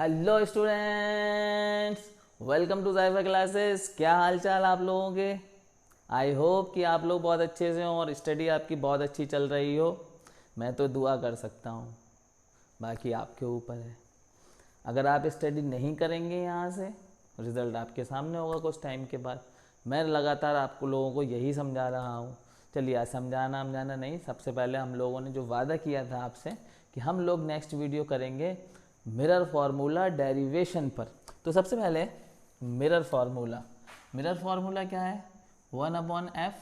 Hello students, welcome to Zaifa classes. क्या हाल चाल आप लोगों के। आई होप कि आप लोग बहुत अच्छे से हो और स्टडी आपकी बहुत अच्छी चल रही हो। मैं तो दुआ कर सकता हूँ, बाकी आपके ऊपर है। अगर आप स्टडी नहीं करेंगे यहाँ से, रिज़ल्ट आपके सामने होगा कुछ टाइम के बाद। मैं लगातार आपको लोगों को यही समझा रहा हूँ। चलिए, आज समझाना नहीं, सबसे पहले हम लोगों ने जो वादा किया था आपसे कि हम लोग नेक्स्ट वीडियो करेंगे मिरर फार्मूला डेरिवेशन पर। तो सबसे पहले मिरर फार्मूला क्या है? 1/f।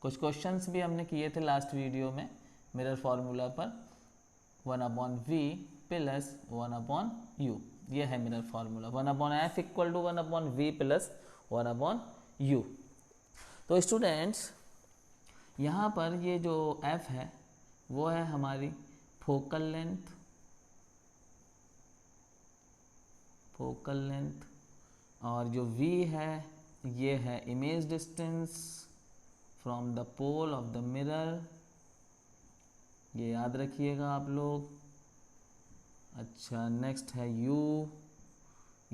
कुछ क्वेश्चंस भी हमने किए थे लास्ट वीडियो में मिरर फार्मूला पर। 1/v प्लस 1/u, ये है mirror formula. 1/f equal to 1/v plus 1/u। तो स्टूडेंट्स, यहाँ पर ये जो f है वो है हमारी फोकल लेंथ, और जो v है ये है image distance from the pole of the mirror. ये याद रखिएगा आप लोग। अच्छा, नेक्स्ट है u,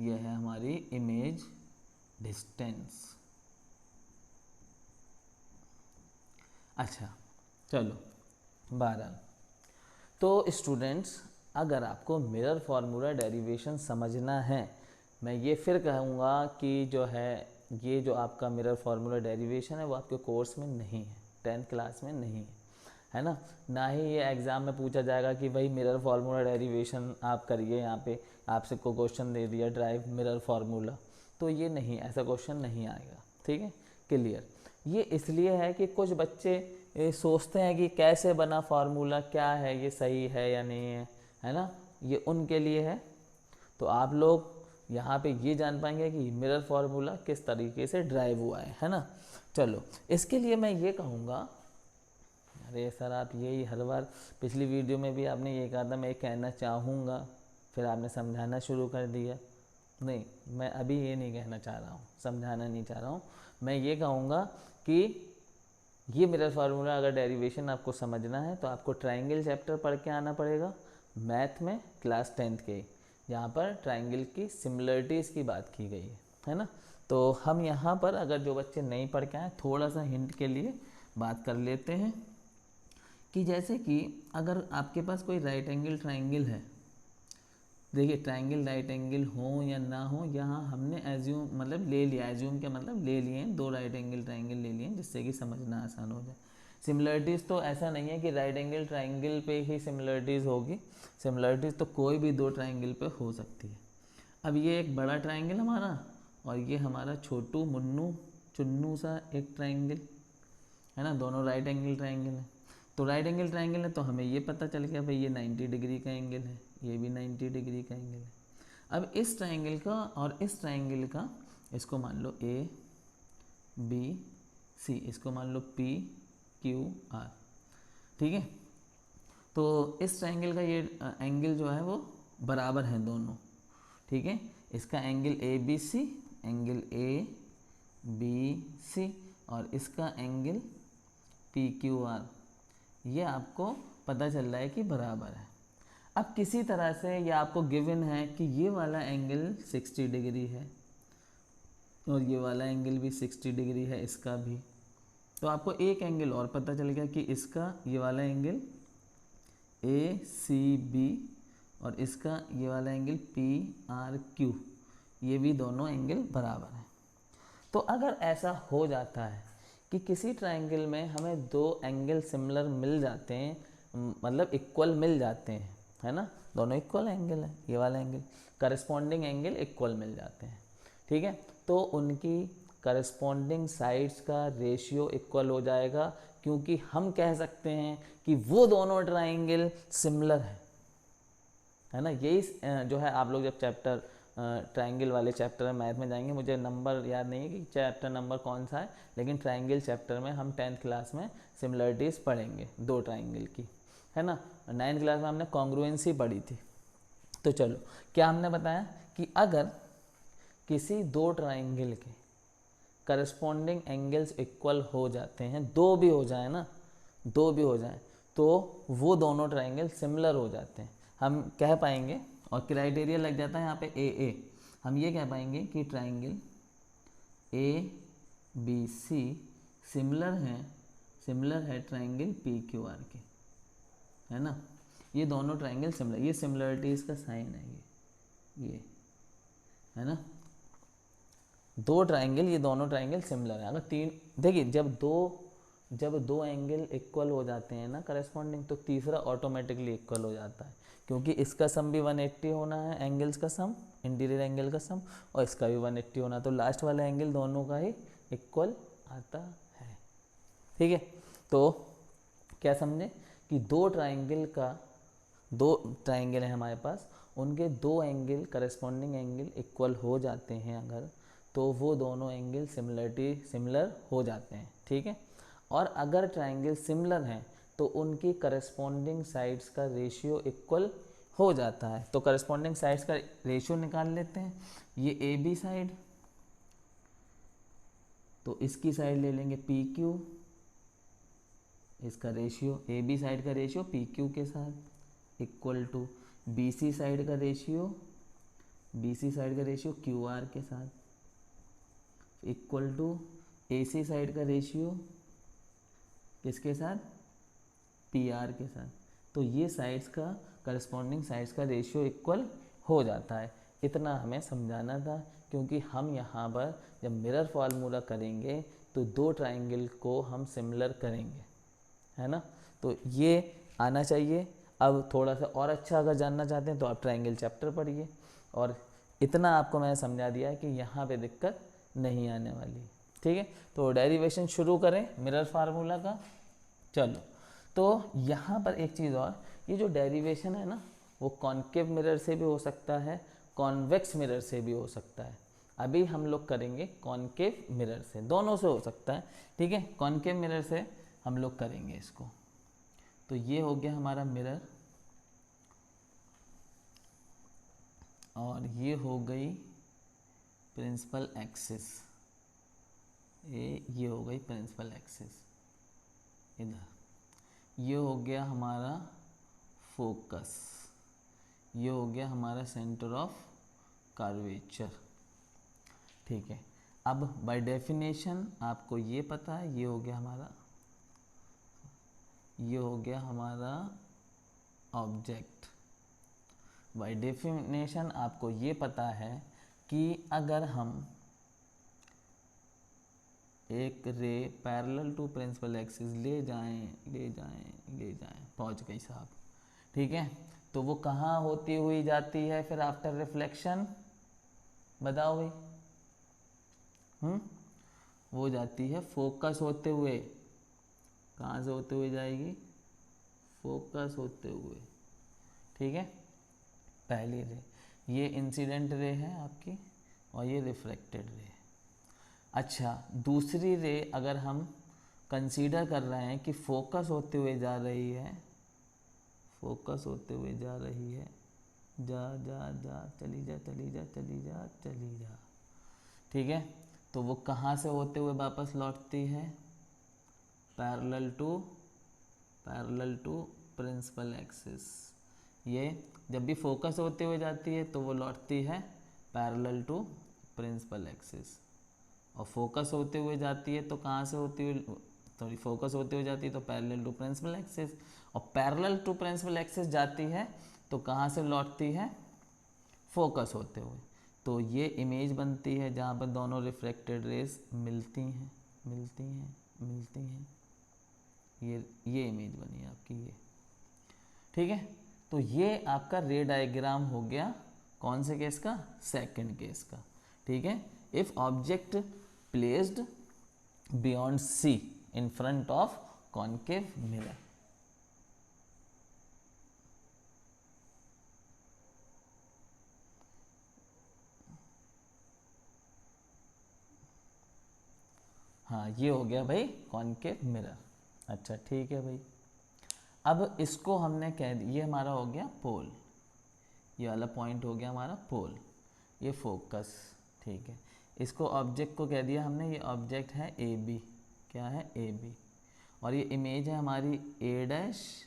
ये है हमारी इमेज डिस्टेंस। अच्छा चलो, 12। तो स्टूडेंट्स, अगर आपको मिरर फार्मूला डेरिवेशन समझना है, मैं ये फिर कहूँगा कि जो है ये जो आपका मिरर फार्मूला डेरिवेशन है वो आपके कोर्स में नहीं है, 10th क्लास में नहीं है ना। ना ही ये एग्ज़ाम में पूछा जाएगा कि भाई मिरर फार्मूला डेरिवेशन आप करिए। यहाँ पे आपसे को क्वेश्चन दे दिया ड्राइव मिरर फार्मूला, तो ये नहीं, ऐसा क्वेश्चन नहीं आएगा। ठीक है, क्लियर। ये इसलिए है कि कुछ बच्चे सोचते हैं कि कैसे बना फार्मूला, क्या है ये, सही है या नहीं है ना। ये उनके लिए है। तो आप लोग यहाँ पे ये जान पाएंगे कि मिरर फार्मूला किस तरीके से ड्राइव हुआ है ना। चलो, इसके लिए मैं ये कहूँगा, अरे सर आप यही हर बार, पिछली वीडियो में भी आपने ये कहा था मैं ये कहना चाहूँगा, फिर आपने समझाना शुरू कर दिया। नहीं, मैं अभी ये नहीं कहना चाह रहा हूँ, समझाना नहीं चाह रहा हूँ। मैं ये कहूँगा कि ये मिरर फार्मूला अगर डेरिवेशन आपको समझना है तो आपको ट्राइंगल चैप्टर पढ़ के आना पड़ेगा मैथ में, क्लास 10th के, जहाँ पर ट्राइंगल की सिमिलरिटीज़ की बात की गई है ना। तो हम यहाँ पर अगर जो बच्चे नहीं पढ़ के आए, थोड़ा सा हिंट के लिए बात कर लेते हैं कि जैसे कि अगर आपके पास कोई राइट एंगल ट्राइंगल है, देखिए ट्राइंगल राइट एंगल हो या ना हो, यहाँ हमने एज्यूम मतलब ले लिया, एज्यूम के मतलब ले लिए, दो राइट एंगल ट्राइंगल ले लिए जिससे कि समझना आसान हो जाए। सिमिलरिटीज़ तो ऐसा नहीं है कि राइट एंगल ट्राइंगल पे ही सिमिलरिटीज़ होगी, सिमिलरिटीज़ तो कोई भी दो ट्राइंगल पे हो सकती है। अब ये एक बड़ा ट्राइंगल हमारा और ये हमारा छोटू मुन्नू चुन्नू सा एक ट्राइंगल है ना, दोनों राइट एंगल ट्राइंगल है। तो राइट एंगल ट्राइंगल है तो हमें ये पता चल गया भाई ये 90 डिग्री का एंगल है, ये भी 90 डिग्री का एंगल है। अब इस ट्राइंगल का और इस ट्राइंगल का, इसको मान लो ए बी सी, इसको मान लो पी क्यू आर। ठीक है, तो इस ट्राइंगल का ये एंगल जो है वो बराबर है दोनों। ठीक है, इसका angle A B C, angle A B C, और इसका एंगल पी क्यू आर, ये आपको पता चल रहा है कि बराबर है। अब किसी तरह से ये आपको गिवन है कि ये वाला एंगल 60 डिग्री है और ये वाला एंगल भी 60 डिग्री है, इसका भी। तो आपको एक एंगल और पता चल गया कि इसका ये वाला एंगल ए सी बी और इसका ये वाला एंगल पी आर क्यू, ये भी दोनों एंगल बराबर हैं। तो अगर ऐसा हो जाता है कि किसी ट्राइंगल में हमें दो एंगल सिमिलर मिल जाते हैं, मतलब इक्वल मिल जाते हैं, है ना, दोनों इक्वल एंगल है, ये वाला एंगल, करस्पॉन्डिंग एंगल इक्वल मिल जाते हैं। ठीक है, तो उनकी करस्पॉन्डिंग साइड्स का रेशियो इक्वल हो जाएगा, क्योंकि हम कह सकते हैं कि वो दोनों ट्राइंगल सिमिलर है ना। यही जो है, आप लोग जब चैप्टर ट्राइंगल वाले चैप्टर में मैथ में जाएंगे, मुझे नंबर याद नहीं है कि चैप्टर नंबर कौन सा है, लेकिन ट्राइंगल चैप्टर में हम 10th क्लास में सिमिलरिटीज़ पढ़ेंगे दो ट्राइंगल की, है ना। 9th क्लास में हमने कॉन्ग्रुएंसी पढ़ी थी। तो चलो, क्या हमने बताया कि अगर किसी दो ट्राइंगल के करस्पॉन्डिंग एंगल्स इक्वल हो जाते हैं, दो भी हो जाए ना, दो भी हो जाए, तो वो दोनों ट्राइंगल सिमिलर हो जाते हैं। हम कह पाएंगे और क्राइटेरिया लग जाता है यहाँ पे ए, हम ये कह पाएंगे कि triangle A B C similar है ट्राइंगल पी क्यू आर के, है ना। ये दोनों ट्राइंगल सिमिलर, ये सिमिलरिटीज का साइन है ये है ना। दो ट्राइंगल, ये दोनों ट्राइंगल सिमिलर है। अगर तीन, देखिए जब दो एंगल इक्वल हो जाते हैं ना करस्पॉन्डिंग, तो तीसरा ऑटोमेटिकली इक्वल हो जाता है, क्योंकि इसका सम भी 180 होना है, एंगल्स का सम, इंटीरियर एंगल का सम, और इसका भी 180 होना, तो लास्ट वाला एंगल दोनों का ही इक्वल आता है। ठीक है, तो क्या समझे कि दो ट्राइंगल है हमारे पास, उनके दो एंगल करस्पॉन्डिंग एंगल इक्वल हो जाते हैं अगर, तो वो दोनों एंगल सिमिलर हो जाते हैं। ठीक है, और अगर ट्राइंगल सिमिलर हैं तो उनकी करस्पॉन्डिंग साइड्स का रेशियो इक्वल हो जाता है। तो करस्पॉन्डिंग साइड्स का रेशियो निकाल लेते हैं। ये ए बी साइड, तो इसकी साइड ले लेंगे पी क्यू, इसका रेशियो ए बी साइड का रेशियो पी क्यू के साथ equal to B C side का रेशियो क्यू आर के साथ equal to A C side का रेशियो किसके साथ, पी आर के साथ। तो ये साइड्स का करस्पॉन्डिंग साइड्स का रेशियो इक्वल हो जाता है। इतना हमें समझाना था, क्योंकि हम यहाँ पर जब मिरर फार्मूला करेंगे तो दो ट्राइंगल को हम सिमिलर करेंगे, है ना। तो ये आना चाहिए। अब थोड़ा सा और अच्छा अगर जानना चाहते हैं तो आप ट्राइंगल चैप्टर पढ़िए, और इतना आपको मैंने समझा दिया है कि यहाँ पे दिक्कत नहीं आने वाली। ठीक है, तो डेरिवेशन शुरू करें मिरर फार्मूला का। चलो, तो यहाँ पर एक चीज़ और, ये जो डेरिवेशन है ना, वो कॉन्केव मिरर से भी हो सकता है, कॉन्वेक्स मिरर से भी हो सकता है। अभी हम लोग करेंगे कॉन्केव मिरर से, दोनों से हो सकता है। ठीक है, कॉन्केव मिरर से हम लोग करेंगे इसको। तो ये हो गया हमारा मिरर, और ये हो गई प्रिंसिपल एक्सिस, ये हो गई प्रिंसिपल एक्सिस इधर। ये हो गया हमारा फोकस, ये हो गया हमारा सेंटर ऑफ कर्वेचर। ठीक है, अब बाय डेफिनेशन आपको ये पता है, ये हो गया हमारा ऑब्जेक्ट। बाय डेफिनेशन आपको ये पता है कि अगर हम एक ray parallel to principal axis ले जाएं, पहुंच गई साहब। ठीक है, तो वो कहाँ होती हुई जाती है फिर आफ्टर रिफ्लेक्शन, बताओ भाई। वो जाती है फोकस होते हुए। कहाँ से होते हुए जाएगी, फोकस होते हुए। ठीक है, पहली रे, ये इंसिडेंट रे है आपकी, और ये रिफ्लेक्टेड रे। अच्छा, दूसरी रे अगर हम कंसीडर कर रहे हैं कि फोकस होते हुए जा रही है, चली जा। ठीक है, तो वो कहाँ से होते हुए वापस लौटती है, पैरेलल टू प्रिंसिपल एक्सिस। ये जब भी फोकस होते हुए जाती है तो वो लौटती है पैरेलल टू प्रिंसिपल एक्सिस, और फोकस होते हुए जाती है तो कहाँ से होती हुई, फोकस होते हुए जाती है तो पैरेलल टू प्रिंसिपल एक्सिस, और पैरेलल टू प्रिंसिपल एक्सिस जाती है तो कहाँ से लौटती है, फोकस होते हुए। तो ये इमेज बनती है जहाँ पर दोनों रिफ्लेक्टेड रेज मिलती हैं, ये इमेज बनी है आपकी ये। ठीक है, तो ये आपका रे डायग्राम हो गया, कौन से केस का, सेकंड केस का। ठीक है, if object placed beyond C in front of concave mirror. हाँ, ये हो गया भाई कॉन्केव मिरर। अच्छा ठीक है भाई, अब इसको हमने कह दिया, ये हमारा हो गया पोल, ये वाला पॉइंट हो गया हमारा पोल, ये फोकस। ठीक है, इसको ऑब्जेक्ट को कह दिया हमने, ये ऑब्जेक्ट है ए बी, क्या है ए बी, और ये इमेज है हमारी ए डैश,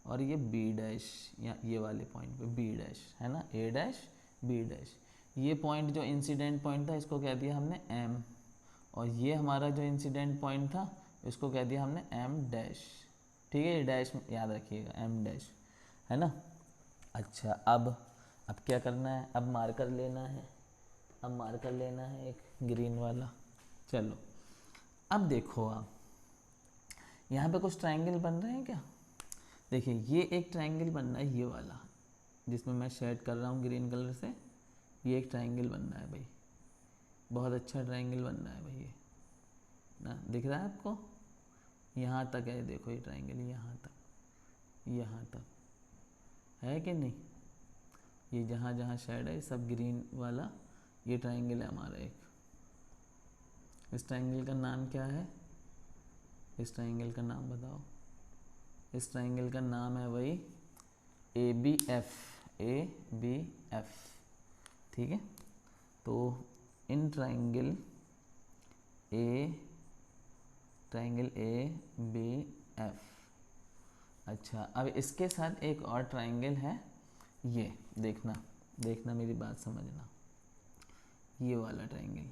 और ये बी डैश, या ये वाले पॉइंट पे बी डैश है ना, ए डैश बी डैश। ये पॉइंट जो इंसिडेंट पॉइंट था इसको कह दिया हमने एम, और ये हमारा जो इंसिडेंट पॉइंट था इसको कह दिया हमने एम डैश। ठीक है, ये डैश याद रखिएगा, एम डैश है ना। अच्छा, अब क्या करना है, अब मार्कर लेना है, अब मार्कर लेना है एक ग्रीन वाला। चलो अब देखो आप यहाँ पे कुछ ट्रायंगल बन रहे हैं क्या। देखिए ये एक ट्रायंगल बन रहा है, ये वाला जिसमें मैं शेड कर रहा हूँ ग्रीन कलर से, ये एक ट्रायंगल बन रहा है भाई, बहुत अच्छा ट्रायंगल बन रहा है भाई, ये ना दिख रहा है आपको, यहाँ तक है, देखो ये ट्रायंगल यहाँ तक है कि नहीं। ये जहाँ जहाँ शेड है सब ग्रीन वाला, ये ट्रायंगल है हमारा एक। इस ट्रायंगल का नाम क्या है, इस ट्रायंगल का नाम बताओ। इस ट्रायंगल का नाम है भाई A B F, A B F. ठीक है, तो in triangle A B F. अच्छा, अब इसके साथ एक और ट्रायंगल है, ये देखना मेरी बात समझना, ये वाला ट्रायंगल,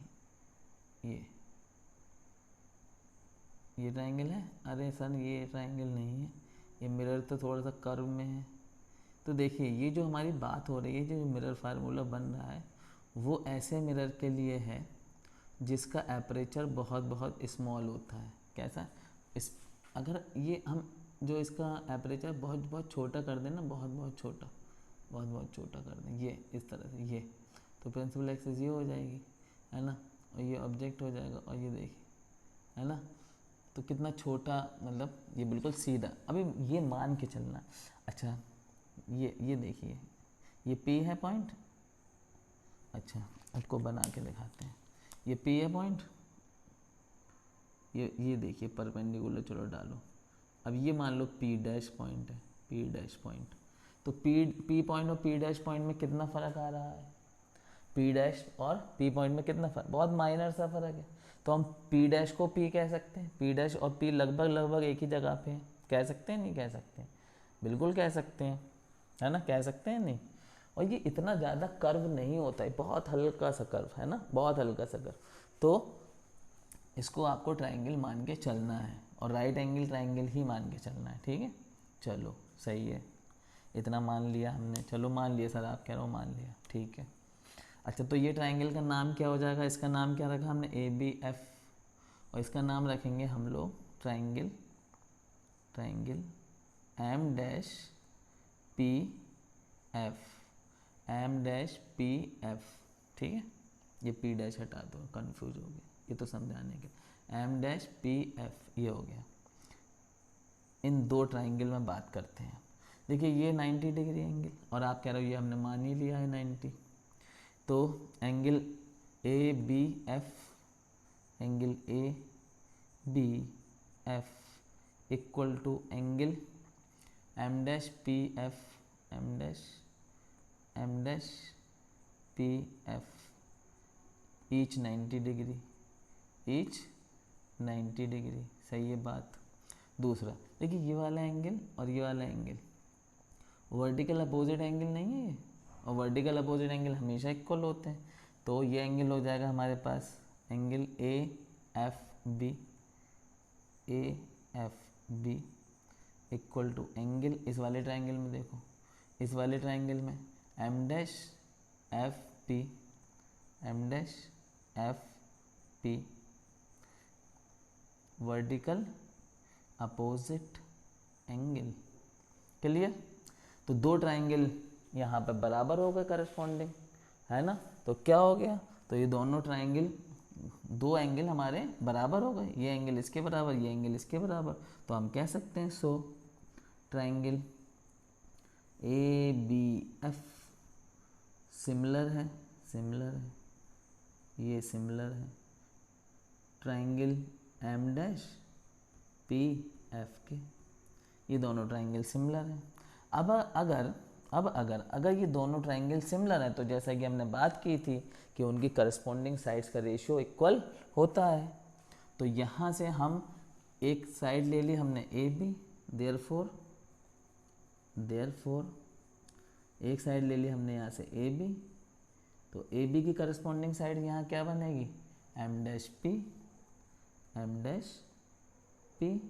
ये ट्रायंगल है। अरे सर ये ट्रायंगल नहीं है, ये मिरर तो थोड़ा सा कर्व में है। तो देखिए ये जो हमारी बात हो रही है, जो मिरर फार्मूला बन रहा है, वो ऐसे मिरर के लिए है जिसका एपरेचर बहुत बहुत स्मॉल होता है। कैसा, इस अगर ये हम जो इसका एपरेचर बहुत बहुत छोटा कर दें ना, बहुत बहुत छोटा कर दें, ये इस तरह से, ये तो प्रिंसिपल एक्सिस ये हो जाएगी है ना, और ये ऑब्जेक्ट हो जाएगा, और ये देखिए है ना, तो कितना छोटा, मतलब ये बिल्कुल सीधा। अभी ये मान के चलना। अच्छा ये देखिए, ये P है पॉइंट। अच्छा इसको बना के दिखाते हैं, ये P है पॉइंट, ये देखिए परपेंडिकुलर, चलो डालो। अब ये मान लो P डैश पॉइंट है, P डैश पॉइंट, तो P पॉइंट और P डैश पॉइंट में कितना फ़र्क आ रहा है, P डैश और P पॉइंट में कितना फ़र्क, बहुत माइनर सा फ़र्क है। तो हम P डैश को P कह सकते हैं, P डैश और P लगभग एक ही जगह पे है, कह सकते हैं नहीं कह सकते हैं, बिल्कुल कह सकते हैं है ना, कह सकते हैं नहीं। और ये इतना ज़्यादा कर्व नहीं होता है, बहुत हल्का सा कर्व है ना, बहुत हल्का सा कर्व। तो इसको आपको ट्रायंगल मान के चलना है, और राइट एंगल ट्रायंगल ही मान के चलना है। ठीक है, चलो सही है, इतना मान लिया हमने, चलो मान लिया सर, आप कह रहे हो मान लिया, ठीक है। अच्छा, तो ये ट्रायंगल का नाम क्या हो जाएगा, इसका नाम क्या रखा हमने, ए बी एफ, और इसका नाम रखेंगे हम लोग triangle M dash P F, M dash P F. ठीक है, ये पी डैश हटा दो, कंफ्यूज हो गया, ये तो समझाने के, एम डैश पी एफ, ये हो गया। इन दो ट्रायंगल में बात करते हैं। देखिए ये 90 डिग्री एंगल, और आप कह रहे हो ये हमने मान ही लिया है 90, तो angle A B F, angle A B F equal to angle M dash P F, M dash P F, each 90 degree, each 90 degree. सही है बात। दूसरा देखिए ये वाला एंगल और ये वाला एंगल वर्टिकल अपोजिट एंगल नहीं है ये, और वर्टिकल अपोजिट एंगल हमेशा इक्वल होते हैं। तो ये एंगल हो जाएगा हमारे पास angle A F B equal to angle, इस वाले ट्रायंगल में देखो, इस वाले ट्रायंगल में M dash F P vertical opposite angle. Clear. तो दो ट्रायंगल यहाँ पे बराबर हो गए करस्पॉन्डिंग, है ना। तो क्या हो गया, तो ये दोनों ट्रायंगल, दो एंगल हमारे बराबर हो गए, ये एंगल इसके बराबर, ये एंगल इसके बराबर। तो हम कह सकते हैं so triangle A B F similar है, ये सिमिलर है triangle M dash P F के, ये दोनों ट्रायंगल सिमिलर हैं। अब अगर ये दोनों ट्रायंगल सिमिलर हैं, तो जैसा कि हमने बात की थी कि उनकी करस्पॉन्डिंग साइड्स का रेशियो इक्वल होता है। तो यहाँ से हम एक साइड ले ली हमने ए बी, देयरफॉर देयरफॉर एक साइड ले ली हमने यहाँ से ए बी, तो ए बी की करस्पॉन्डिंग साइड यहाँ क्या बनेगी, M dash P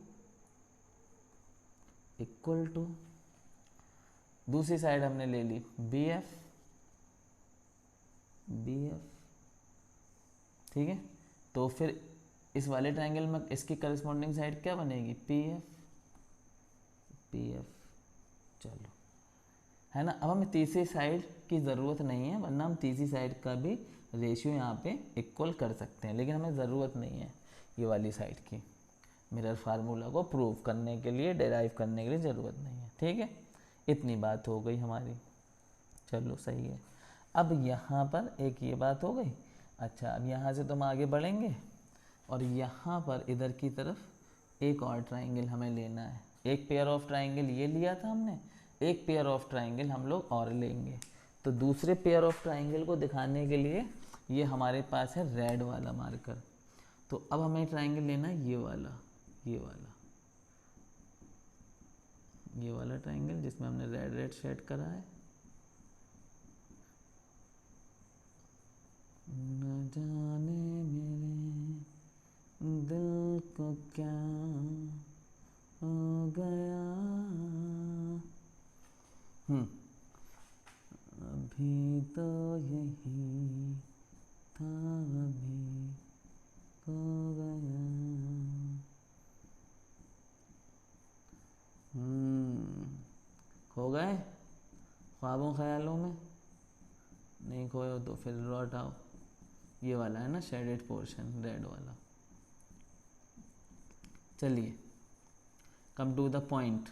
equal to, दूसरी साइड हमने ले ली बी एफ, ठीक है। तो फिर इस वाले ट्रायंगल में इसकी करस्पॉन्डिंग साइड क्या बनेगी, पी एफ, चलो, है ना। अब हमें तीसरी साइड की ज़रूरत नहीं है, वरना हम तीसरी साइड का भी रेशियो यहाँ पे इक्वल कर सकते हैं, लेकिन हमें ज़रूरत नहीं है ये वाली साइड की। मिरर फार्मूला को प्रूव करने के लिए, डेराइव करने के लिए ज़रूरत नहीं है, ठीक है। इतनी बात हो गई हमारी, चलो सही है। अब यहाँ पर एक ये बात हो गई। अच्छा, अब यहाँ से तुम आगे बढ़ेंगे और यहाँ पर इधर की तरफ एक और ट्राइंगल हमें लेना है। एक पेयर ऑफ ट्राइंगल ये लिया था हमने, एक पेयर ऑफ ट्राइंगल हम लोग और लेंगे। तो दूसरे पेयर ऑफ ट्राइंगल को दिखाने के लिए ये हमारे पास है रेड वाला मार्कर। तो अब हमें ट्राइंगल लेना है ये वाला ट्राइंगल जिसमें हमने रेड शेड करा है। न जाने मेरे दिल को क्या हो गया, अभी तो यही था, अभी खो गया। खो गए ख्वाबों ख्यालों में, नहीं खोए हो तो फिर लौट आओ। ये वाला है ना शेडेड पोर्शन, रेड वाला। चलिए, कम टू द पॉइंट।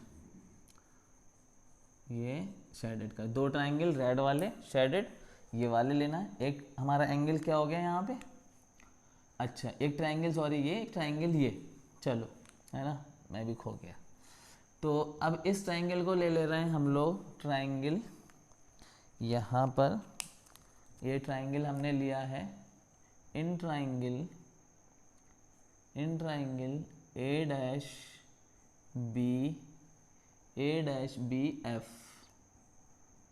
ये शेडेड का दो ट्राइंगल रेड वाले शेडेड, ये वाले लेना है। एक हमारा एंगल क्या हो गया यहाँ पे, अच्छा एक ट्राइंगल, सॉरी ये एक ट्राइंगल ये, चलो है ना, मैं भी खो गया। तो अब इस ट्राइंगल को ले रहे हैं हम लोग, ट्राइंगल यहाँ पर ये ट्राइंगल हमने लिया है in triangle A dash B F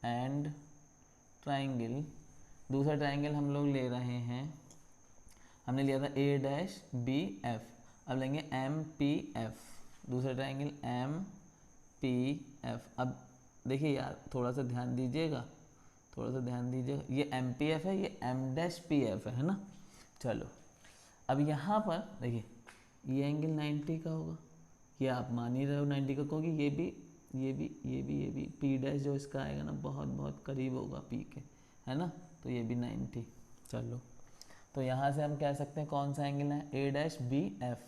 and triangle, दूसरा ट्राइंगल हम लोग ले रहे हैं, हमने लिया था ए डैश बी एफ, अब लेंगे एम पी एफ, दूसरा ट्राइंगल एम पी एफ। अब देखिए यार थोड़ा सा ध्यान दीजिएगा, ये एम पी एफ है, ये एम डैश पी एफ है ना। चलो अब यहाँ पर देखिए ये एंगल 90 का होगा, ये आप मान ही रहे हो 90 का, क्योंकि ये भी पी डैश जो इसका आएगा ना बहुत करीब होगा पी के, है ना, तो ये भी 90। चलो तो यहाँ से हम कह सकते हैं कौन सा एंगल है, A dash B F,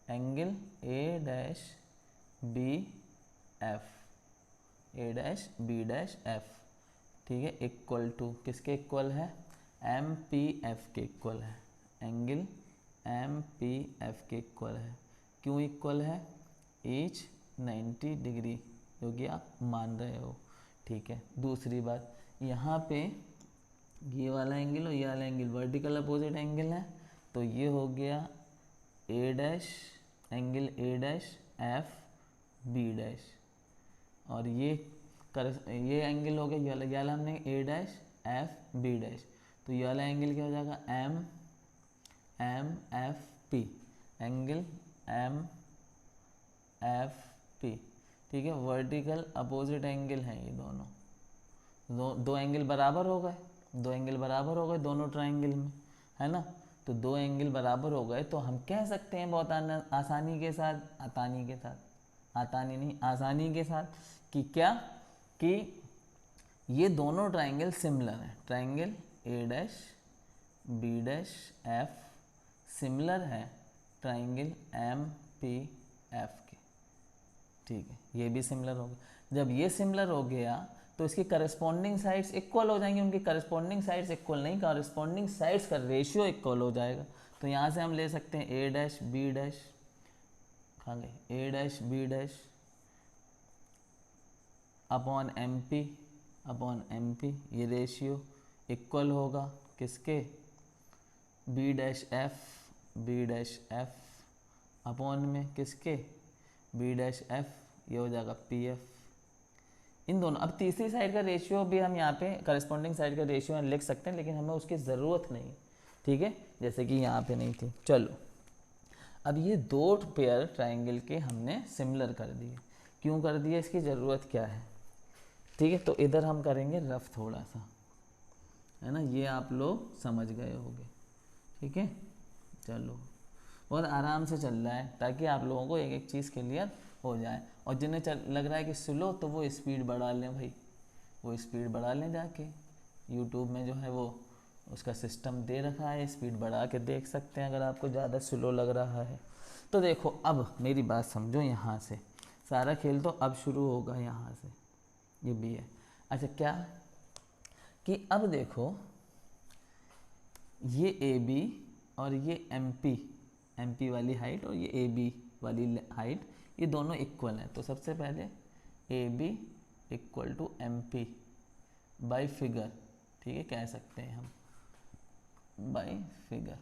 angle A dash B F, ठीक है, इक्वल टू किसके इक्वल है, एम पी एफ के इक्वल है, एंगल एम पी एफ के इक्वल है। क्यों इक्वल है, ईच 90 डिग्री, जो कि आप मान रहे हो, ठीक है। दूसरी बात, यहाँ पे ये वाला एंगल और ये वाला एंगल वर्टिकल अपोजिट एंगल है, तो ये हो गया A dash, angle A dash F B dash, और ये एंगल हो गया ये वाला हमने A dash F B dash, तो ये वाला एंगल क्या हो जाएगा, M F P, angle M F P, ठीक है। वर्टिकल अपोजिट एंगल हैं ये दोनों, दो एंगल बराबर हो गए, दोनों ट्राइंगल में, है ना। तो दो एंगल बराबर हो गए, तो हम कह सकते हैं बहुत आसानी के साथ कि क्या, कि ये दोनों ट्राइंगल सिमिलर हैं, triangle A dash B dash F similar है ट्राइंगल एम पी एफ के, ठीक है, ये भी सिमिलर हो गया। जब ये सिमिलर हो गया तो इसकी करस्पॉन्डिंग साइड्स इक्वल हो जाएंगी, उनकी करस्पॉन्डिंग साइड्स इक्वल नहीं, करस्पॉन्डिंग साइड्स का रेशियो इक्वल हो जाएगा। तो यहाँ से हम ले सकते हैं ए डैश बी डैश, कहाँ गए, A dash B dash upon M P, ये रेशियो इक्वल होगा किसके, बी डैश एफ अपॉन में किसके, बी डैश एफ, ये हो जाएगा पी एफ इन दोनों, अब तीसरी साइड का रेशियो भी हम यहाँ पे करस्पॉन्डिंग साइड का रेशियो लिख सकते हैं, लेकिन हमें उसकी ज़रूरत नहीं, ठीक है, जैसे कि यहाँ पे नहीं थी। चलो अब ये दो पेयर ट्राइंगल के हमने सिमिलर कर दिए। क्यों कर दिए, इसकी ज़रूरत क्या है, ठीक है। तो इधर हम करेंगे रफ थोड़ा सा, है ना, ये आप लोग समझ गए होंगे, ठीक है। चलो बहुत आराम से चल रहा है, ताकि आप लोगों को एक एक चीज़ क्लियर हो जाए। और जिन्हें लग रहा है कि स्लो, तो वो स्पीड बढ़ा लें भाई, वो स्पीड बढ़ा लें जाके। यूट्यूब में जो है वो उसका सिस्टम दे रखा है, स्पीड बढ़ा के देख सकते हैं अगर आपको ज़्यादा स्लो लग रहा है। तो देखो अब मेरी बात समझो, यहाँ से सारा खेल तो अब शुरू होगा, यहाँ से ये भी है। अच्छा क्या कि अब देखो ये ए बी और ये एम पी वाली हाइट और ये ए बी वाली हाइट, ये दोनों इक्वल हैं। तो सबसे पहले A B equal to M P by figure, ठीक है, कह सकते हैं हम बाई फिगर।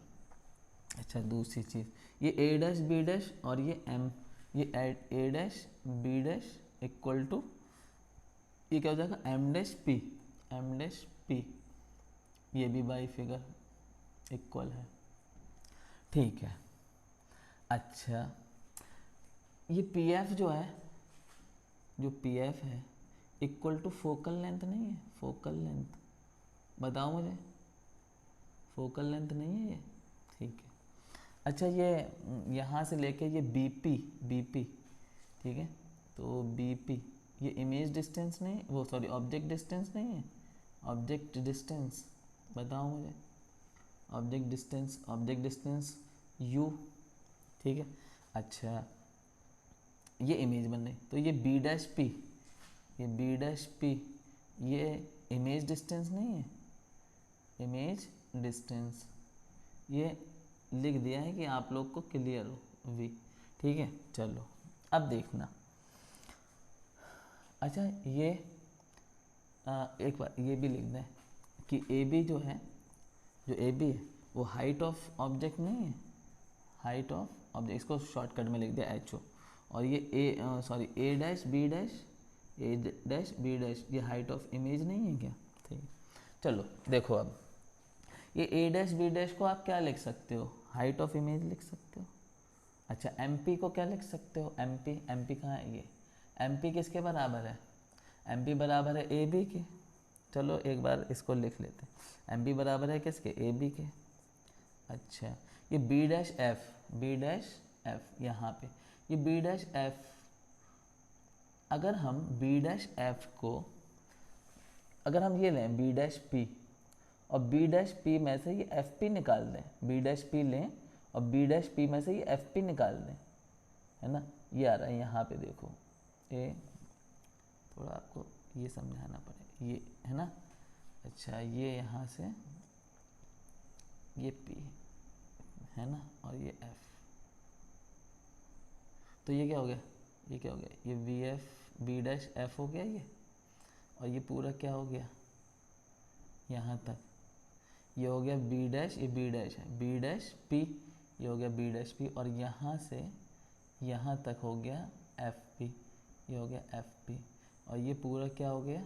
अच्छा दूसरी चीज़, ये ए डैश बी डैश और ये A dash B dash equal to ये क्या हो जाएगा, एम डैश पी, ये भी बाई फिगर इक्वल है, ठीक है। अच्छा ये पी एफ जो है, जो पी एफ है इक्वल टू फोकल लेंथ नहीं है, फोकल लेंथ, बताओ मुझे, फोकल लेंथ नहीं है ये, ठीक है। अच्छा ये यहाँ से लेके ये बीपी, ठीक है, तो बीपी ये इमेज डिस्टेंस नहीं, वो सॉरी ऑब्जेक्ट डिस्टेंस नहीं है, ऑब्जेक्ट डिस्टेंस, बताओ मुझे, ऑब्जेक्ट डिस्टेंस यू, ठीक है। अच्छा ये इमेज बन रही, तो ये बी डैश पी, ये इमेज डिस्टेंस नहीं है, इमेज डिस्टेंस, ये लिख दिया है कि आप लोग को क्लियर हो वी, ठीक है। चलो अब देखना, अच्छा ये एक बार ये भी लिख दें कि ए बी जो है, जो ए बी है वो हाइट ऑफ ऑब्जेक्ट नहीं है, हाइट ऑफ ऑब्जेक्ट, इसको शॉर्टकट में लिख दिया एच ओ। और ये ए डैश बी डैश ये हाइट ऑफ इमेज नहीं है क्या, ठीक है। चलो देखो अब ये ए डैश बी डैश को आप क्या लिख सकते हो, हाइट ऑफ इमेज लिख सकते हो। अच्छा एम पी को क्या लिख सकते हो, एम पी कहाँ है, ये एम पी किसके बराबर है, एम पी बराबर है ए बी के। चलो एक बार इसको लिख लेते हैं, एम पी बराबर है किसके, ए बी के। अच्छा ये बी डैश एफ यहाँ पे, ये बी डैश एफ, अगर हम बी डैश एफ को, अगर हम ये लें बी डैश पी और बी डैश पी में से ये एफ पी निकाल दें, बी डैश पी लें और बी डैश पी में से ये एफ पी निकाल दें, है ना, ये आ रहा है यहाँ पे देखो, ये थोड़ा आपको ये समझाना पड़ेगा, ये है ना। अच्छा ये यहाँ से ये पी है ना, और ये एफ, तो ये क्या हो गया, ये V F B dash F हो गया ये, और ये पूरा क्या हो गया यहाँ तक, ये हो गया बी डैश, ये बी डैश है, बी डैश पी, ये हो गया बी डैश पी, और यहाँ से यहाँ तक हो गया एफ पी, ये हो गया एफ पी, और ये पूरा क्या हो गया,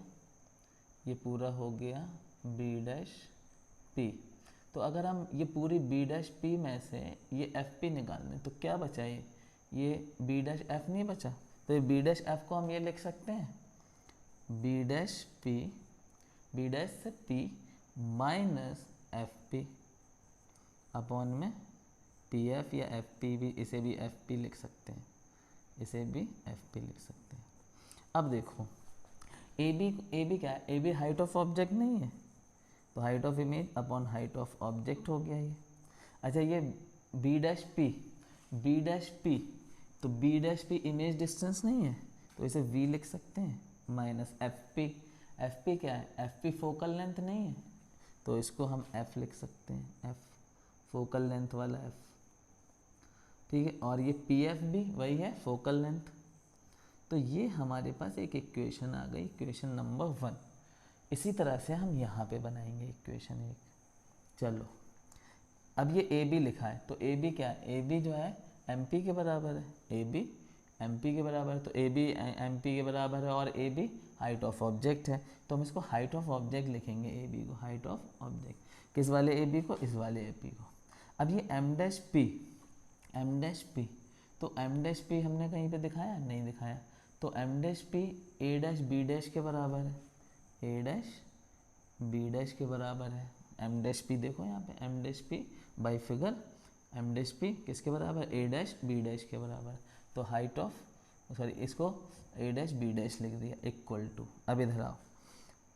ये पूरा हो गया बी डैश पी। तो अगर हम ये पूरी बी डैश पी में से ये एफ पी निकाल लें तो क्या बचा, ये बी डैश एफ नहीं बचा, तो ये बी डैश एफ को हम ये लिख सकते हैं बी डैश से P minus F P upon में पी एफ, या एफ पी भी, इसे भी एफ पी लिख सकते हैं, इसे भी एफ पी लिख सकते हैं। अब देखो ए बी क्या है, A B height of object नहीं है, तो height of image upon height of object हो गया ये। अच्छा ये बी डैश पी, तो B dash P image distance नहीं है, तो इसे वी लिख सकते हैं माइनस एफ पी क्या है, एफ पी फोकल लेंथ नहीं है, तो इसको हम एफ लिख सकते हैं, एफ फोकल लेंथ वाला एफ, ठीक है। और ये पी एफ भी वही है, फोकल लेंथ। तो ये हमारे पास एक इक्वेशन आ गई, इक्वेशन नंबर 1। इसी तरह से हम यहाँ पे बनाएंगे इक्वेशन 1। चलो अब ये ए बी लिखा है, तो ए बी क्या है, ए बी जो है एम पी के बराबर है, ए बी एम पी के बराबर है, तो ए बी एम पी के बराबर है और A B height of object है, तो हम इसको हाइट ऑफ ऑब्जेक्ट लिखेंगे, ए बी को हाइट ऑफ ऑब्जेक्ट, किस वाले ए बी को, इस वाले ए पी को। अब ये एम डैश पी, तो एम डैश पी हमने कहीं पे दिखाया, नहीं दिखाया, तो M dash P A dash B dash के बराबर है, ए डैश बी डैश के बराबर है। एम डैश पी देखो यहाँ पे, M dash P by figure, M dash P किसके बराबर, ए डैश बी डैश के बराबर, तो हाइट ऑफ, सॉरी इसको ए डैश बी डैश लिख दिया इक्वल टू, अब इधर आओ,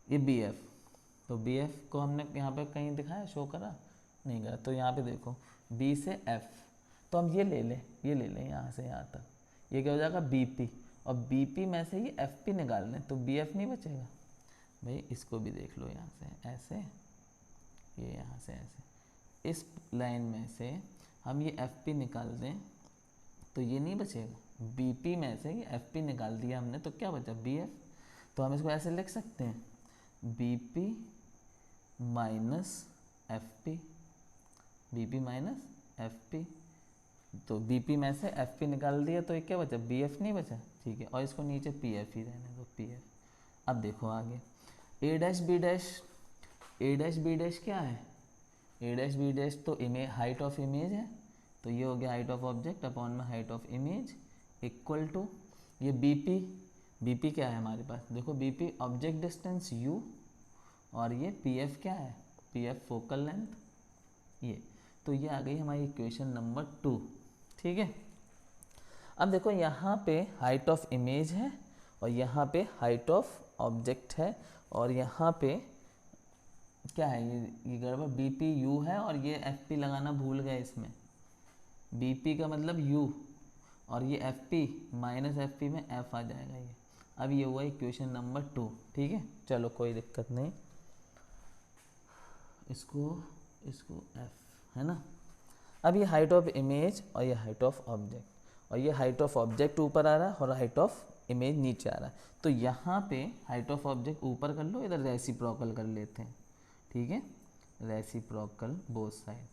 ये बी एफ, तो बी एफ को हमने यहाँ पे कहीं दिखाया, शो करा, नहीं करा, तो यहाँ पे देखो बी से एफ, तो हम ये ले लें यहाँ से यहाँ तक, ये क्या हो जाएगा बी पी, और बी पी में से ये एफ पी निकाल लें तो बी एफ नहीं बचेगा भाई, इसको भी देख लो यहाँ से ऐसे, ये यहाँ से ऐसे, इस लाइन में से हम ये एफ पी निकाल दें तो ये नहीं बचेगा, बी पी में से ये एफ पी निकाल दिया हमने, तो क्या बचा बी एफ, तो हम इसको ऐसे लिख सकते हैं, B P minus F P, B P minus F P, तो बी पी में से एफ पी निकाल दिया तो ये क्या बचा, बी एफ नहीं बचा, ठीक है, और इसको नीचे पी एफ ही रहने दो, पी एफ। अब देखो आगे, A dash B dash, A dash B dash क्या है, ए डैश बी डैश तो इमेज, हाइट ऑफ इमेज है, तो ये हो गया हाइट ऑफ ऑब्जेक्ट अपॉन में height of image equal to, ये बी पी क्या है हमारे पास, देखो B P object distance u, और ये पी एफ क्या है, पी एफ फोकल लेंथ, ये, तो ये आ गई हमारी इक्वेशन नंबर 2, ठीक है। अब देखो यहाँ पे हाइट ऑफ इमेज है और यहाँ पे हाइट ऑफ ऑब्जेक्ट है, और यहाँ पे क्या है, ये गड़बड़, बी पी यू है और ये एफ पी लगाना भूल गए इसमें, बी पी का मतलब यू और ये F P minus F P में एफ आ जाएगा ये, अब ये हुआ इक्वेशन नंबर 2, ठीक है, चलो कोई दिक्कत नहीं, इसको एफ है ना। अब ये हाइट ऑफ इमेज और ये हाइट ऑफ ऑब्जेक्ट, और ये हाइट ऑफ ऑब्जेक्ट ऊपर आ रहा है और हाइट ऑफ इमेज नीचे आ रहा है, तो यहाँ पे हाइट ऑफ ऑब्जेक्ट ऊपर कर लो, इधर रेसिप्रोकल कर लेते हैं, ठीक है, reciprocal both side,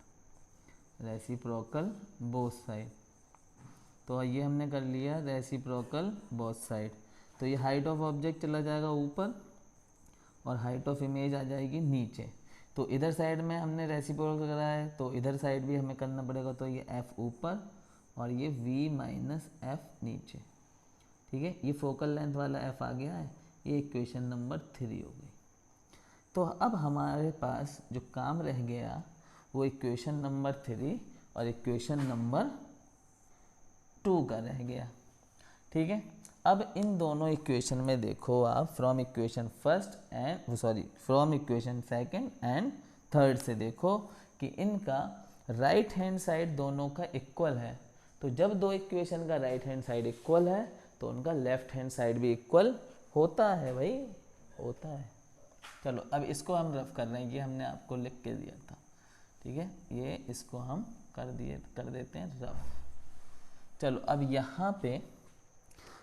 reciprocal both side, तो ये हमने कर लिया रेसिप्रोकल बोथ साइड, तो ये हाइट ऑफ ऑब्जेक्ट चला जाएगा ऊपर और हाइट ऑफ इमेज आ जाएगी नीचे, तो इधर साइड में हमने रेसिप्रोकल करा है तो इधर साइड भी हमें करना पड़ेगा, तो ये एफ ऊपर और ये v माइनस एफ नीचे, ठीक है, ये फोकल लेंथ वाला एफ आ गया है, ये इक्वेशन नंबर 3 हो गई। तो अब हमारे पास जो काम रह गया वो इक्वेशन नंबर 3 और इक्वेशन नंबर 2 का रह गया, ठीक है। अब इन दोनों इक्वेशन में देखो आप, from equation second and third से देखो कि इनका राइट हैंड साइड दोनों का इक्वल है, तो जब दो इक्वेशन का राइट हैंड साइड इक्वल है तो उनका लेफ्ट हैंड साइड भी इक्वल होता है भाई, होता है। चलो अब इसको हम रफ कर रहे हैं, ये हमने आपको लिख के दिया था, ठीक है, ये इसको हम कर देते हैं रफ। चलो अब यहाँ पे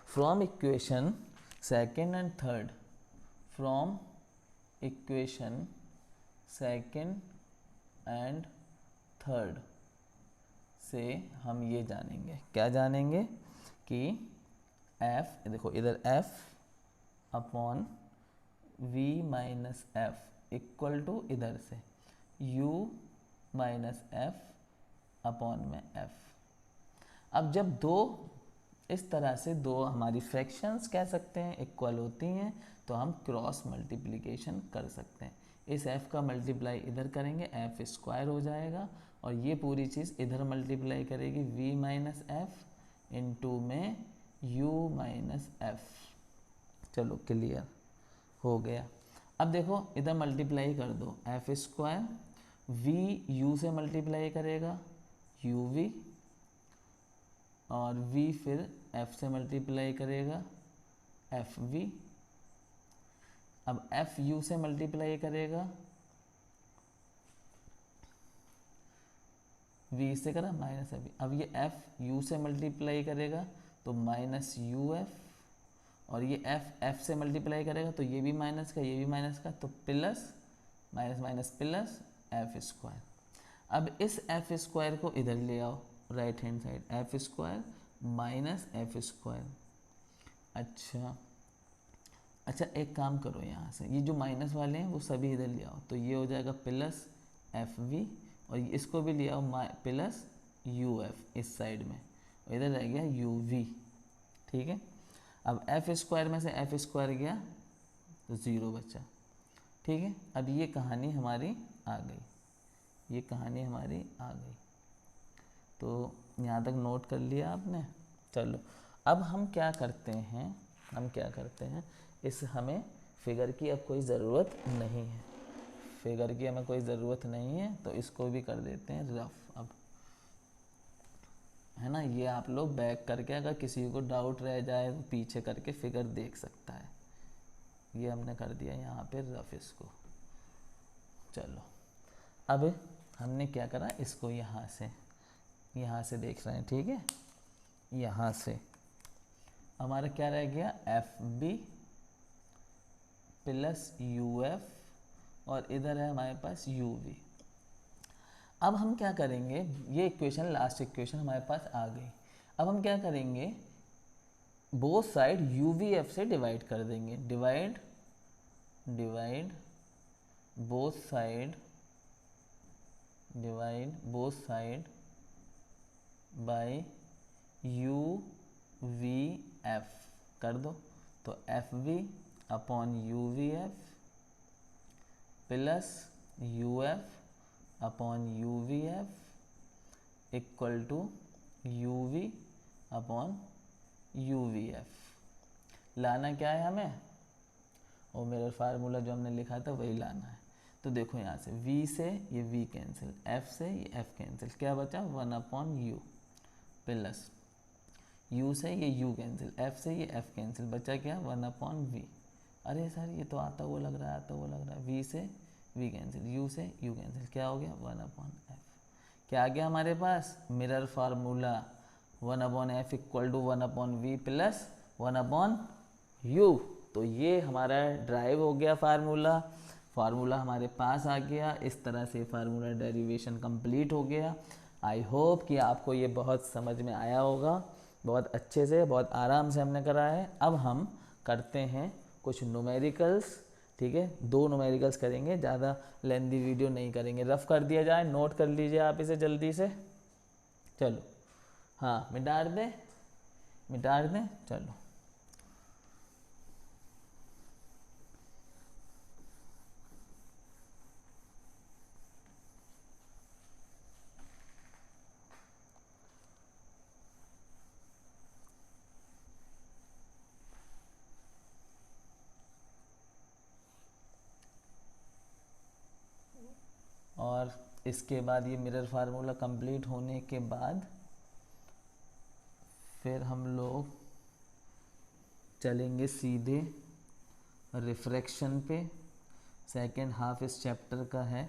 from equation second and third, from equation second and third से हम ये जानेंगे, क्या जानेंगे कि f, देखो इधर f upon v minus F equal to इधर से u माइनस एफ अपॉन में f। अब जब दो इस तरह से दो हमारी फ्रैक्शंस कह सकते हैं इक्वल होती हैं तो हम क्रॉस मल्टीप्लिकेशन कर सकते हैं, इस f का मल्टीप्लाई इधर करेंगे एफ स्क्वायर हो जाएगा और ये पूरी चीज़ इधर मल्टीप्लाई करेगी v माइनस एफ इंटू में u माइनस एफ। चलो क्लियर हो गया। अब देखो इधर मल्टीप्लाई कर दो, एफ स्क्वायर v u से मल्टीप्लाई करेगा uv और v फिर f से मल्टीप्लाई करेगा fv, अब f u से मल्टीप्लाई करेगा v से करा माइनस एफ, अब ये f u से मल्टीप्लाई करेगा तो माइनस यू एफ, और ये f से मल्टीप्लाई करेगा तो ये भी माइनस का ये भी माइनस का, तो plus minus minus plus F square. अब इस एफ स्क्वायर को इधर ले आओ right hand side, F square minus F square. अच्छा अच्छा, एक काम करो, यहाँ से ये जो माइनस वाले हैं वो सभी इधर ले आओ, तो ये हो जाएगा प्लस एफ वी, और इसको भी ले आओ प्लस यू एफ इस साइड में, और इधर रह गया यू वी। ठीक है, अब एफ स्क्वायर में से एफ स्क्वायर गया तो ज़ीरो बचा। ठीक है, अब ये कहानी हमारी आ गई, ये कहानी हमारी आ गई। तो यहाँ तक नोट कर लिया आपने। चलो अब हम क्या करते हैं, हम क्या करते हैं, इस हमें फिगर की अब कोई ज़रूरत नहीं है, फिगर की हमें कोई ज़रूरत नहीं है, तो इसको भी कर देते हैं रफ अब, है ना। ये आप लोग बैक करके अगर किसी को डाउट रह जाए तो पीछे करके फिगर देख सकता है। ये हमने कर दिया यहाँ पे रफ इसको। चलो अब हमने क्या करा, इसको यहाँ से देख रहे हैं। ठीक है, यहाँ से हमारा क्या रह गया, F B plus U F, और इधर है हमारे पास यू वी। अब हम क्या करेंगे, ये इक्वेशन लास्ट इक्वेशन हमारे पास आ गई। अब हम क्या करेंगे, both side U V F से डिवाइड कर देंगे, divide both side by U V F कर दो, तो F V upon U V F plus U F upon U V F equal to U V upon U V F. लाना क्या है हमें, और मेरा फार्मूला जो हमने लिखा था वही लाना है। तो देखो यहाँ से v से ये v कैंसिल, f से ये f कैंसिल, क्या बचा 1 अपॉन यू, प्लस u से ये u कैंसिल, f से ये f कैंसिल, बचा क्या 1 अपॉन v। अरे सर ये तो आता हुआ लग रहा है, v से v कैंसिल, u से u कैंसिल, क्या हो गया 1 अपॉन f। क्या आ गया हमारे पास, mirror formula 1 upon f equal to 1 upon v plus 1 upon u। तो ये हमारा ड्राइव हो गया फार्मूला हमारे पास आ गया। इस तरह से फार्मूला डेरिवेशन कंप्लीट हो गया। आई होप कि आपको ये बहुत समझ में आया होगा, बहुत अच्छे से, बहुत आराम से हमने करा है। अब हम करते हैं कुछ न्यूमेरिकल्स। ठीक है, 2 न्यूमेरिकल्स करेंगे, ज़्यादा लेंदी वीडियो नहीं करेंगे। रफ कर दिया जाए, नोट कर लीजिए आप इसे जल्दी से। चलो हाँ, मिटा दें चलो। और इसके बाद ये मिरर फार्मूला कंप्लीट होने के बाद फिर हम लोग चलेंगे सीधे रिफ्रैक्शन पे। सेकेंड हाफ इस चैप्टर का है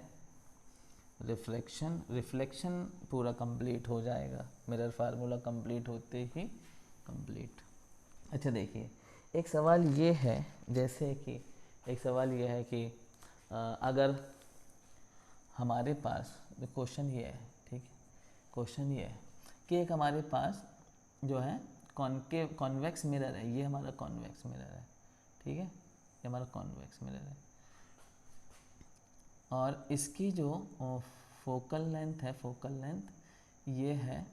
रिफ्लेक्शन पूरा कंप्लीट हो जाएगा, मिरर फार्मूला कंप्लीट होते ही कंप्लीट। अच्छा देखिए, एक सवाल ये है, जैसे कि एक सवाल ये है कि अगर हमारे पास क्वेश्चन ये है, ठीक है, क्वेश्चन ये है कि एक हमारे पास जो है कॉन्वेक्स मिरर है, ये हमारा कॉन्वेक्स मिरर है, ठीक है, ये हमारा कॉन्वेक्स मिरर है, और इसकी जो फोकल लेंथ है, ये है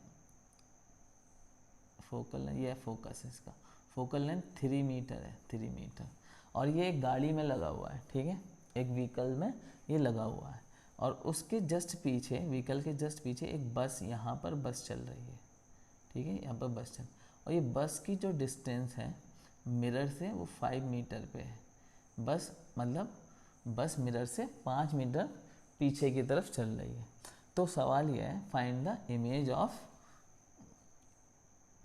ये है फोकस, इसका फोकल लेंथ 3 मीटर है, 3 मीटर, और ये एक गाड़ी में लगा हुआ है, ठीक है, एक व्हीकल में ये लगा हुआ है, और उसके जस्ट पीछे, व्हीकल के जस्ट पीछे एक बस, यहाँ पर बस चल रही है, ठीक है, यहाँ पर बस चल, और ये बस की जो डिस्टेंस है मिरर से वो 5 मीटर पे है। बस मतलब बस मिरर से 5 मीटर पीछे की तरफ चल रही है। तो सवाल यह है, find the image of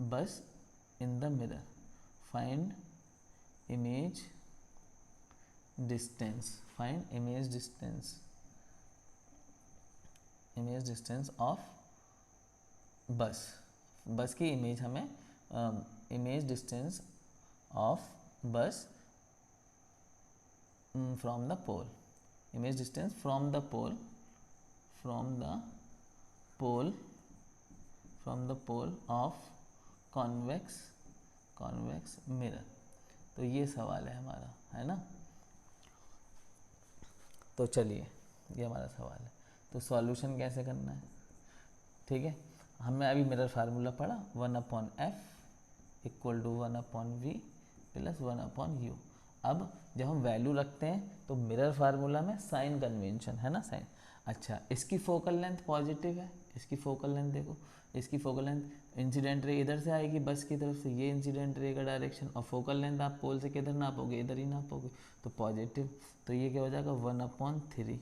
bus in the mirror, find image distance, find image distance of bus की इमेज हमें image distance of bus from the pole, image distance from the pole of convex mirror. तो ये सवाल है हमारा, है ना। तो चलिए, ये हमारा सवाल है। तो सॉल्यूशन कैसे करना है, ठीक है। हमने अभी मिरर फार्मूला पढ़ा, 1/f equal to 1/v plus 1/u। अब जब हम वैल्यू रखते हैं तो मिरर फार्मूला में साइन कन्वेंशन है ना, साइन। अच्छा, इसकी फोकल लेंथ पॉजिटिव है, इसकी फोकल लेंथ देखो, इसकी फोकल लेंथ इंसिडेंट रे इधर से आएगी बस की तरफ से, ये इंसिडेंट रे का डायरेक्शन, और फोकल लेंथ आप पोल से किधर नापोगे, इधर ही नापोगे, तो पॉजिटिव। तो ये क्या हो जाएगा 1/3।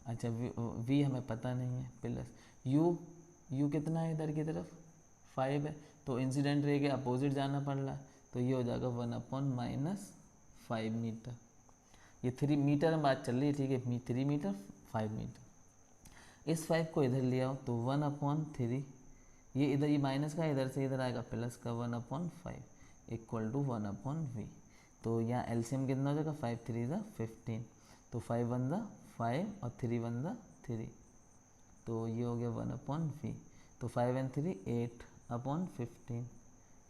अच्छा, v हमें पता नहीं है, प्लस u कितना है इधर की तरफ 5 है, तो इंसिडेंट रे के अपोजिट जाना पड़ रहा है, तो ये हो जाएगा 1/-5 मीटर। ये 3 मीटर में बात चल रही है, ठीक है, 3 मीटर 5 मीटर। इस 5 को इधर ले आओ तो 1/3, ये इधर, ये माइनस का इधर से इधर आएगा प्लस का 1/5 इक्वल टू 1/v। तो यहाँ एलसीएम कितना हो जाएगा, 5 3 15, तो 5 1 5 और 3 1 3, तो ये हो गया 1/v। तो 5 and 3 8/15,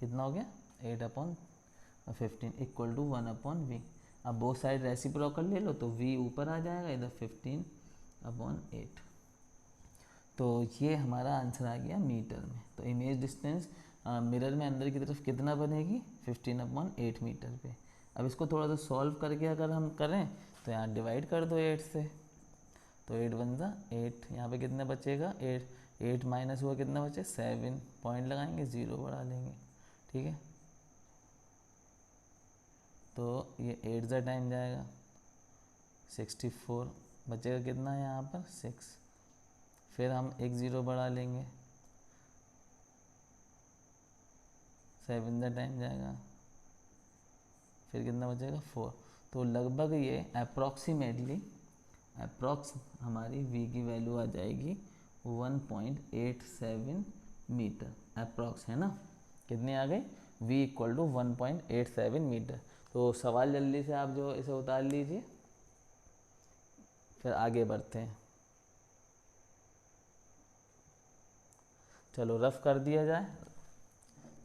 कितना हो गया 8/15 इक्वल टू 1/v। अब बोथ साइड रेसिप्रोकल ले लो तो v ऊपर आ जाएगा, इधर 15/8। तो ये हमारा आंसर आ गया मीटर में। तो इमेज डिस्टेंस मिरर में अंदर की तरफ कितना बनेगी, 15/8 मीटर पे। अब इसको थोड़ा सा सॉल्व करके अगर हम करें तो यहाँ डिवाइड कर दो 8 से, तो 8 1 8, यहाँ पे कितना बचेगा 8 माइनस हुआ कितना बचे 7, पॉइंट लगाएंगे 0 बढ़ा लेंगे, ठीक है। तो ये 8 ज़ा टाइम जाएगा 64, बचेगा कितना यहाँ पर 6, फिर हम एक 0 बढ़ा लेंगे, 7 ज़ा टाइम जाएगा, फिर कितना बचेगा 4। तो लगभग ये अप्रॉक्स हमारी v की वैल्यू आ जाएगी 1.87 मीटर अप्रॉक्स, है ना। कितनी आ गई, v इक्वल टू 1.87 मीटर। तो सवाल जल्दी से आप जो इसे उतार लीजिए, फिर आगे बढ़ते हैं। चलो रफ कर दिया जाए,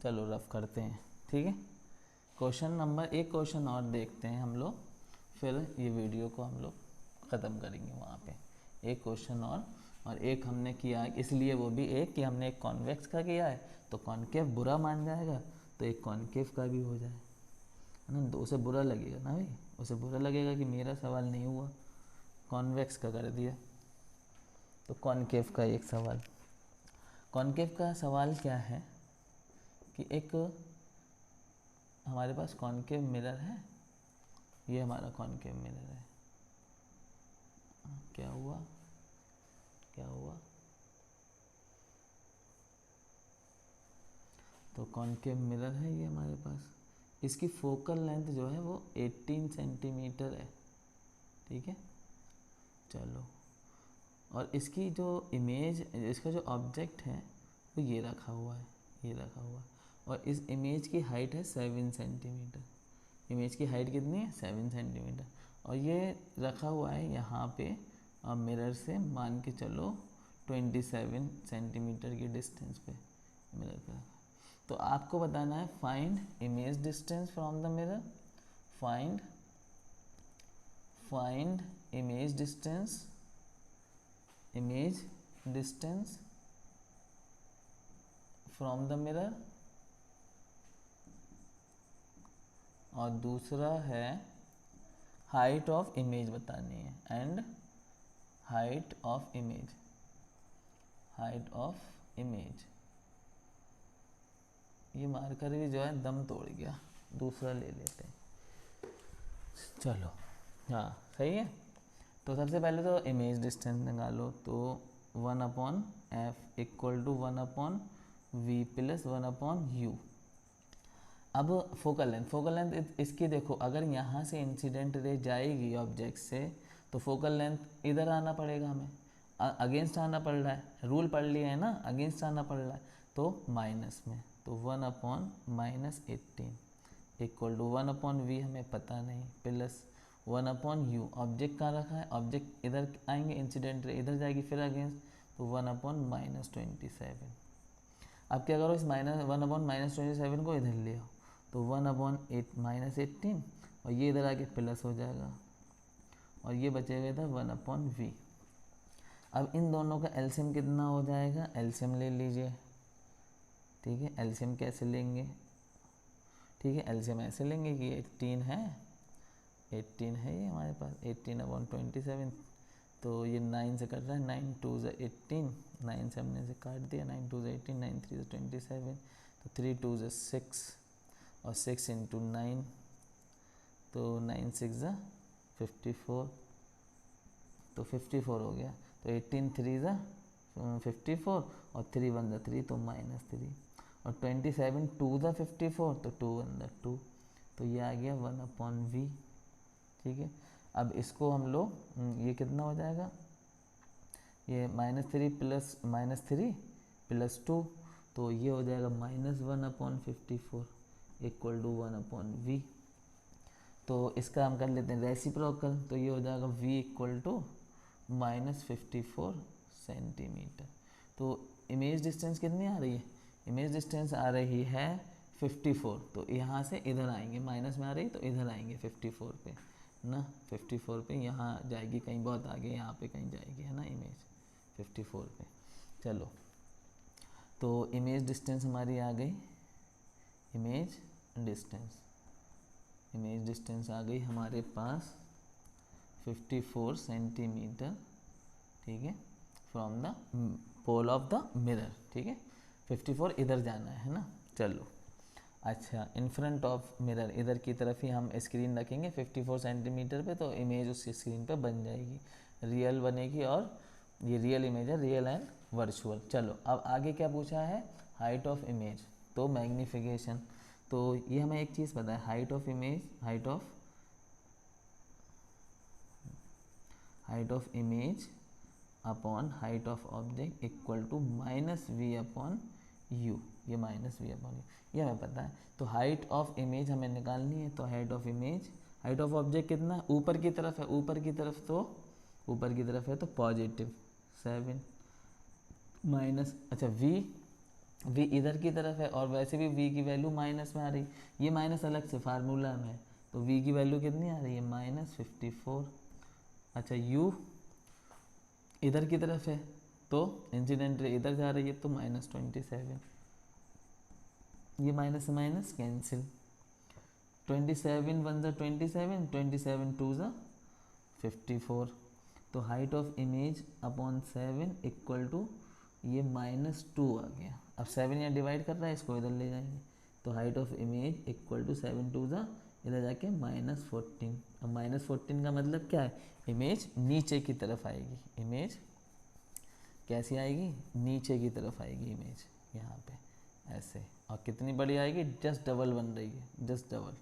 चलो रफ करते हैं, ठीक है। क्वेश्चन नंबर, एक क्वेश्चन और देखते हैं हम लोग, फिर ये वीडियो को हम लोग ख़त्म करेंगे। वहाँ पे एक क्वेश्चन और एक हमने किया है, इसलिए वो भी एक कि हमने एक कॉन्वेक्स का किया है तो कॉन्केव बुरा मान जाएगा, तो एक कॉन्केव का भी हो जाए, है ना। तो उसे बुरा लगेगा ना भाई, उसे बुरा लगेगा कि मेरा सवाल नहीं हुआ, कॉन्वेक्स का कर दिया। तो कॉन्केव का एक सवाल, कॉन्केव का सवाल क्या है कि एक हमारे पास कॉन्केव मिरर है, ये हमारा कॉन्केव मिरर है। क्या हुआ, तो कॉन्केव मिरर है ये हमारे पास, इसकी फोकल लेंथ जो है वो 18 सेंटीमीटर है, ठीक है। चलो, और इसकी जो इमेज, इसका जो ऑब्जेक्ट है वो ये रखा हुआ है, और इस इमेज की हाइट है 7 सेंटीमीटर। इमेज की हाइट कितनी है 7 सेंटीमीटर, और ये रखा हुआ है यहाँ पे मिरर से, मान के चलो 27 सेंटीमीटर की डिस्टेंस पे मिरर पे रखा। तो आपको बताना है find image distance from the mirror, find image distance from the mirror, और दूसरा है हाइट ऑफ इमेज बतानी है, एंड हाइट ऑफ इमेज। ये मार्कर भी जो है दम तोड़ गया, दूसरा ले लेते हैं। चलो, हाँ सही है। तो सबसे पहले तो इमेज डिस्टेंस निकालो, तो 1/f equal to 1/v plus 1/u। अब फोकल लेंथ इसकी देखो, अगर यहाँ से इंसिडेंट रे जाएगी ऑब्जेक्ट से तो फोकल लेंथ इधर आना पड़ेगा, हमें अगेंस्ट आना पड़ रहा है, रूल पढ़ लिया है ना, अगेंस्ट आना पड़ रहा है, तो माइनस में, तो 1/-18 इक्वल टू 1/v हमें पता नहीं, प्लस 1/u, ऑब्जेक्ट कहाँ रखा है, ऑब्जेक्ट इधर आएंगे, इंसिडेंट रे इधर जाएगी, फिर अगेंस्ट, तो 1/-27। अब क्या करो, इस -1/-27 को इधर ले आओ, तो 1/8 और ये इधर आके प्लस हो जाएगा और ये बचेगा इधर 1/v। अब इन दोनों का एलसीएम कितना हो जाएगा, एलसीएम ले लीजिए। ठीक है, एलसीएम कैसे लेंगे, ठीक है, एलसीएम ऐसे लेंगे कि 18 है ये हमारे पास, 18/27, तो ये 9 से कट रहा है, 9 2 ज़ा 18, 9 से हमने से काट दिया, 9 2 ज़ा 18, 9 3 ज़ा 27, तो 3 2 ज़ा 6 और 6 इंटू 9, तो 9 6 ज़ा 54, तो 54 हो गया। तो 18 3 ज़ा 54 और 3 1 ज़ा 3, तो -3, और 27 2 ज़ा 54, तो 2 1 ज़ा 2, तो ये आ गया 1/v। ठीक है, अब इसको हम लोग ये कितना हो जाएगा, ये -3 प्लस 2, तो ये हो जाएगा -1/54 इक्वल टू 1/v। तो इसका हम कर लेते हैं रेसिप्रोकल, तो ये हो जाएगा v इक्वल टू -54 सेंटीमीटर। तो इमेज डिस्टेंस कितनी आ रही है, इमेज डिस्टेंस आ रही है 54, तो यहाँ से इधर आएंगे, माइनस में आ रही तो इधर आएंगे 54 पे ना, 54 पे यहाँ जाएगी, कहीं बहुत आगे यहाँ पे कहीं जाएगी, है ना, इमेज 54 पे। चलो, तो इमेज डिस्टेंस हमारी आ गई, इमेज डिस्टेंस आ गई हमारे पास 54 सेंटीमीटर। ठीक है, from the pole of the mirror. ठीक है, 54 इधर जाना है ना। चलो, अच्छा, इन फ्रंट ऑफ मिरर इधर की तरफ ही हम स्क्रीन रखेंगे 54 सेंटीमीटर पे, तो इमेज उस स्क्रीन पे बन जाएगी, रियल बनेगी, और ये रियल इमेज है, रियल एंड वर्चुअल। चलो, अब आगे क्या पूछा है, हाइट ऑफ इमेज, तो मैग्नीफिकेशन। तो ये हमें एक चीज़ पता है, height of image, height of image upon height of object equal to -v upon u, ये -v अपॉन u, ये हमें पता है। तो हाइट ऑफ इमेज हमें निकालनी है, तो height of image, height of object कितना, ऊपर की तरफ है, ऊपर की तरफ है तो +7 माइनस, अच्छा v इधर की तरफ है, और वैसे भी v की वैल्यू माइनस में आ रही, ये माइनस अलग से फार्मूला में है, तो v की वैल्यू कितनी आ रही है, -54। अच्छा, u इधर की तरफ है, तो इंसिडेंट रे इधर जा रही है, तो -27, ये माइनस से माइनस कैंसिल, 27 1 ज़ा 27, 27 2 ज़ा 54, तो height of image upon 7 equal to ये -2 आ गया। अब 7 यहाँ डिवाइड कर रहा है, इसको इधर ले जाएंगे, तो height of image equal to 7 2 ज़ा इधर जाके -14। अब -14 का मतलब क्या है, इमेज नीचे की तरफ आएगी, इमेज कैसी आएगी, नीचे की तरफ आएगी इमेज, यहाँ पे ऐसे, और कितनी बड़ी आएगी, जस्ट डबल बन रही है, जस्ट डबल।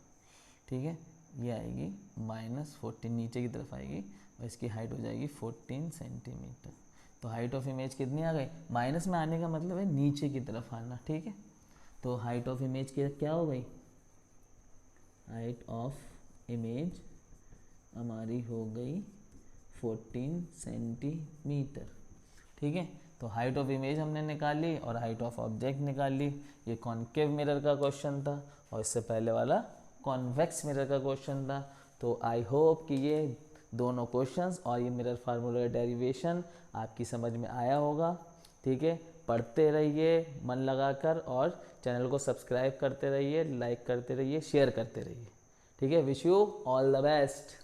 ठीक है, ये आएगी -14, नीचे की तरफ आएगी, और इसकी हाइट हो जाएगी 14 सेंटीमीटर। तो हाइट ऑफ इमेज कितनी आ गई, माइनस में आने का मतलब है नीचे की तरफ आना। ठीक है, तो हाइट ऑफ इमेज की क्या हो गई, हाइट ऑफ इमेज हमारी हो गई 14 सेंटीमीटर। ठीक है, तो हाइट ऑफ इमेज हमने निकाल ली और हाइट ऑफ ऑब्जेक्ट निकाल ली। ये कॉन्केव मिरर का क्वेश्चन था, और इससे पहले वाला कॉन्वेक्स मिरर का क्वेश्चन था। तो आई होप कि ये दोनों क्वेश्चंस और ये मिरर फार्मूला डेरिवेशन आपकी समझ में आया होगा। ठीक है, पढ़ते रहिए मन लगाकर, और चैनल को सब्सक्राइब करते रहिए, लाइक करते रहिए, शेयर करते रहिए। ठीक है, wish you all the best.